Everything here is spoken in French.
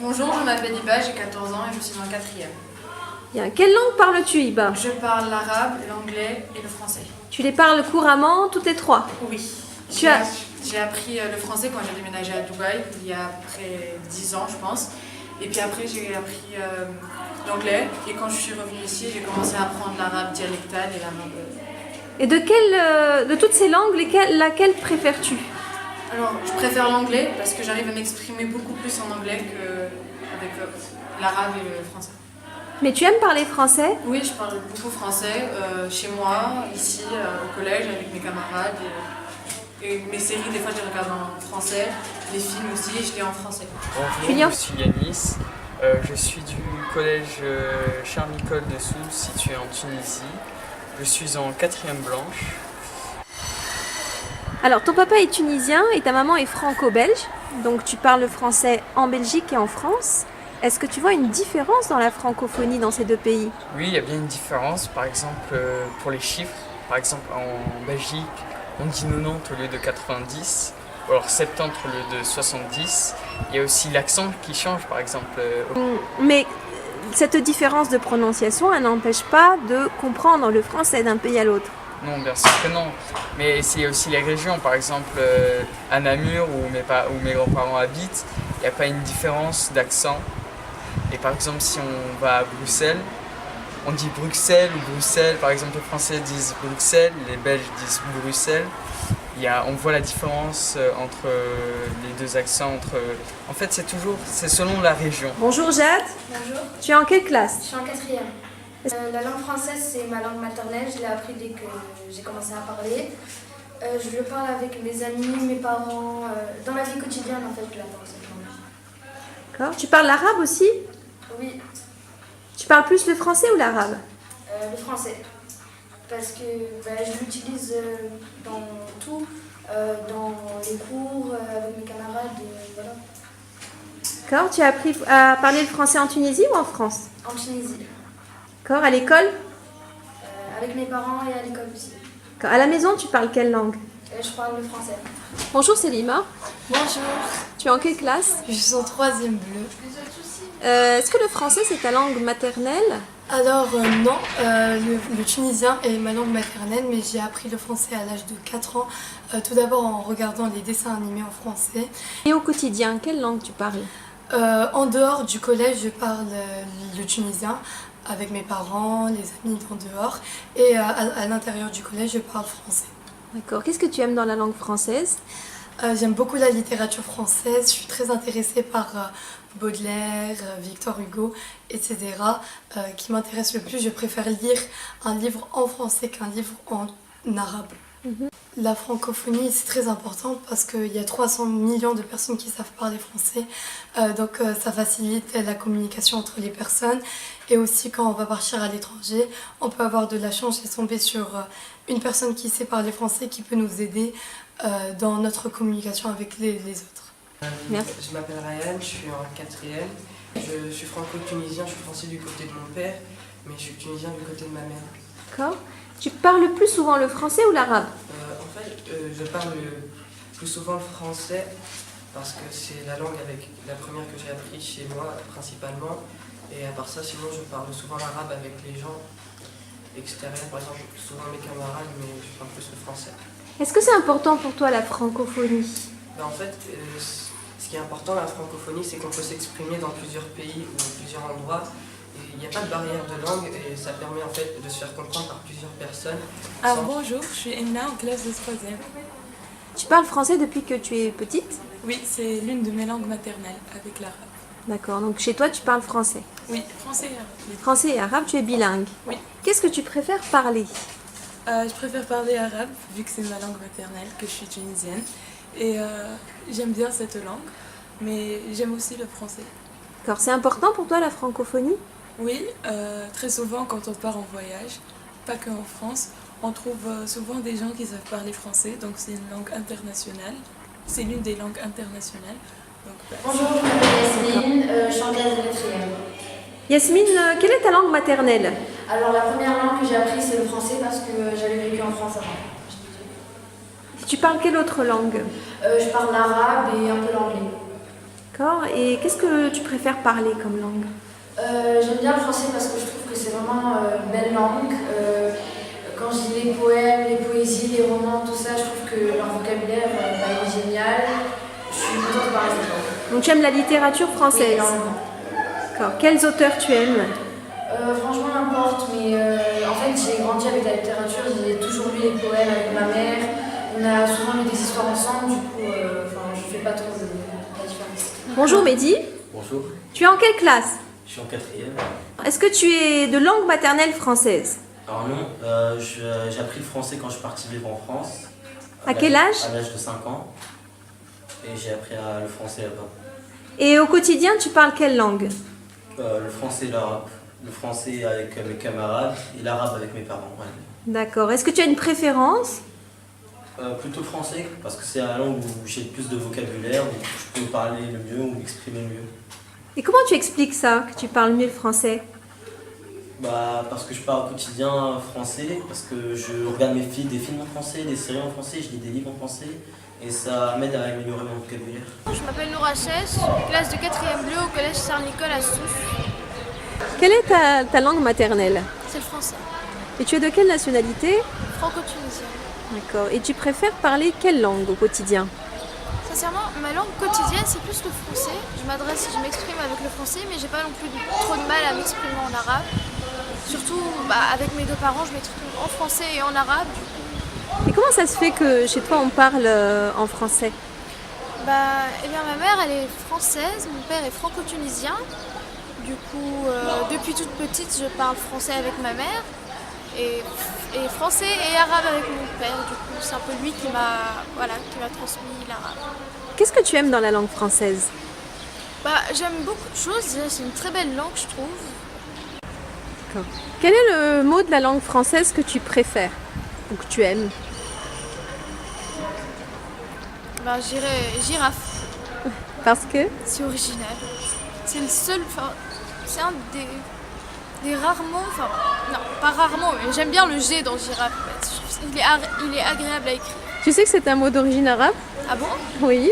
Bonjour, je m'appelle Iba, j'ai 14 ans et je suis en quatrième. Bien. Quelle langue parles-tu, Iba? Je parle l'arabe, l'anglais et le français. Tu les parles couramment, toutes les trois? Oui. Tu as... J'ai appris le français quand j'ai déménagé à Dubaï, il y a à peu près 10 ans, je pense. Et puis après, j'ai appris l'anglais. Et quand je suis revenue ici, j'ai commencé à apprendre l'arabe dialectal et l'arabe. Et de toutes ces langues, laquelle préfères-tu? Alors, je préfère l'anglais parce que j'arrive à m'exprimer beaucoup plus en anglais qu'avec l'arabe et le français. Mais tu aimes parler français? Oui, je parle beaucoup français chez moi, ici, au collège, avec mes camarades. Et mes séries, des fois, je les regarde en français. Les films aussi, je lis en français. Bonjour, je suis Yanis. Je suis du collège Charles-Nicolle de Sousse, situé en Tunisie. Je suis en 4e blanche. Alors, ton papa est tunisien et ta maman est franco-belge. Donc, tu parles le français en Belgique et en France. Est-ce que tu vois une différence dans la francophonie dans ces deux pays? Oui, il y a bien une différence. Par exemple, pour les chiffres. Par exemple, en Belgique, on dit 90 au lieu de 90. Ou alors 70 au lieu de 70. Il y a aussi l'accent qui change, par exemple. Mais cette différence de prononciation, elle n'empêche pas de comprendre le français d'un pays à l'autre. Non, bien sûr que non. Mais c'est aussi les régions. Par exemple, à Namur, où mes grands-parents habitent, il n'y a pas une différence d'accent. Et par exemple, si on va à Bruxelles, on dit Bruxelles ou Bruxelles. Par exemple, les Français disent Bruxelles, les Belges disent Bruxelles. On voit la différence entre les deux accents. En fait, c'est selon la région. Bonjour Jade. Bonjour. Tu es en quelle classe? Je suis en quatrième. La langue française, c'est ma langue maternelle. Je l'ai appris dès que j'ai commencé à parler. Je le parle avec mes amis, mes parents, dans la vie quotidienne en fait, je la parle cette langue. D'accord. Tu parles l'arabe aussi? Oui, Tu parles plus le français ou l'arabe? le français. Parce que je l'utilise dans tout, dans les cours, avec mes camarades, voilà. D'accord. Tu as appris à parler le français en Tunisie ou en France? En Tunisie. D'accord. À l'école? Avec mes parents et à l'école aussi. D'accord. À la maison, tu parles quelle langue? Je parle le français. Bonjour Célima. Bonjour, Tu es en quelle classe? je suis en 3e bleu. Est-ce que le français c'est ta langue maternelle? Alors non, le tunisien est ma langue maternelle, mais j'ai appris le français à l'âge de 4 ans, tout d'abord en regardant les dessins animés en français. Et au quotidien, quelle langue tu parles? En dehors du collège, je parle le tunisien avec mes parents, les amis en dehors, et à l'intérieur du collège, je parle français. D'accord. Qu'est-ce que tu aimes dans la langue française? J'aime beaucoup la littérature française, je suis très intéressée par Baudelaire, Victor Hugo, etc. Qui m'intéresse le plus. Je préfère lire un livre en français qu'un livre en arabe. La francophonie, c'est très important parce qu'il y a 300 millions de personnes qui savent parler français. Donc ça facilite la communication entre les personnes. Et aussi quand on va partir à l'étranger, on peut avoir de la chance et tomber sur une personne qui sait parler français qui peut nous aider dans notre communication avec les autres. Merci. Je m'appelle Ryan, je suis en 4e. Je suis franco-tunisien, je suis français du côté de mon père, mais je suis tunisien du côté de ma mère. D'accord. Tu parles plus souvent le français ou l'arabe? En fait, je parle plus souvent le français parce que c'est la langue avec la première que j'ai appris chez moi principalement. Et à part ça, sinon je parle souvent l'arabe avec les gens extérieurs, par exemple souvent mes camarades, mais je parle plus le français. Est-ce que c'est important pour toi la francophonie? En fait, ce qui est important dans la francophonie, c'est qu'on peut s'exprimer dans plusieurs pays ou plusieurs endroits. Il n'y a pas de barrière de langue et ça permet en fait de se faire comprendre par plusieurs personnes. Bonjour, je suis Enna en classe de 3e. Tu parles français depuis que tu es petite? Oui, c'est l'une de mes langues maternelles avec l'arabe. D'accord, donc chez toi tu parles français. Oui, français et arabe. Français et arabe, tu es bilingue. Oui. Qu'est-ce que tu préfères parler? Je préfère parler arabe vu que c'est ma langue maternelle, que je suis tunisienne. Et j'aime bien cette langue, mais j'aime aussi le français. D'accord, c'est important pour toi la francophonie? Oui, très souvent quand on part en voyage, pas qu'en France, on trouve souvent des gens qui savent parler français, donc c'est une langue internationale. C'est l'une des langues internationales. Donc, Bonjour, je m'appelle Yasmine, je suis en classe de 4e. Yasmine, quelle est ta langue maternelle? Alors la première langue que j'ai apprise c'est le français parce que j'avais vécu en France avant. Tu parles quelle autre langue? Je parle l'arabe et un peu l'anglais. D'accord. Et qu'est-ce que tu préfères parler comme langue? J'aime bien le français parce que je trouve que c'est vraiment une belle langue. Quand je lis les poèmes, les poésies, les romans, tout ça, je trouve que leur vocabulaire il est génial. Je suis contente de parler cette langue. Donc tu aimes la littérature Oui, française? énormément. D'accord. Quels auteurs tu aimes? Franchement, n'importe, mais en fait, j'ai grandi avec la littérature, j'ai toujours lu les poèmes avec ma mère. On a souvent lu des histoires ensemble, du coup, je fais pas trop de la différence. Bonjour Mehdi. Bonjour, Tu es en quelle classe? je suis en quatrième. Est-ce que tu es de langue maternelle française? Alors non, j'ai appris le français quand je suis parti vivre en France. À quel âge? À l'âge de 5 ans. Et j'ai appris le français là-bas. Et au quotidien, tu parles quelle langue? Le français et l'arabe. Le français avec mes camarades et l'arabe avec mes parents. Ouais. D'accord. Est-ce que tu as une préférence? Plutôt français, parce que c'est la langue où j'ai le plus de vocabulaire, où je peux parler le mieux ou m'exprimer le mieux. Et comment tu expliques ça, que tu parles mieux le français? Parce que je parle au quotidien français, parce que je regarde des films en français, des séries en français, je lis des livres en français, et ça m'aide à améliorer mon vocabulaire. Je m'appelle Noura Chech, classe de 4e bleu au collège Charles-Nicolle à Sousse. Quelle est ta langue maternelle? C'est le français, Et tu es de quelle nationalité? franco-tunisien. D'accord. Et tu préfères parler quelle langue au quotidien? Sincèrement, ma langue quotidienne, c'est plus le français. Je m'exprime avec le français, mais j'ai pas non plus trop de mal à m'exprimer en arabe. Surtout avec mes deux parents, je m'exprime en français et en arabe. Et comment ça se fait que chez toi on parle en français? Eh bien, ma mère, elle est française, mon père est franco-tunisien. Du coup, depuis toute petite, je parle français avec ma mère et français et arabe avec mon père. Du coup, c'est un peu lui qui m'a transmis l'arabe. Qu'est-ce que tu aimes dans la langue française? J'aime beaucoup de choses. Déjà, c'est une très belle langue, je trouve. D'accord. Quel est le mot de la langue française que tu préfères ou que tu aimes? Je dirais girafe. Parce que? C'est original. C'est le seul. C'est un des rares mots. Non, pas rarement, mais j'aime bien le G dans girafe. En fait. Il est agréable à écrire. Tu sais que c'est un mot d'origine arabe? Ah bon? Oui.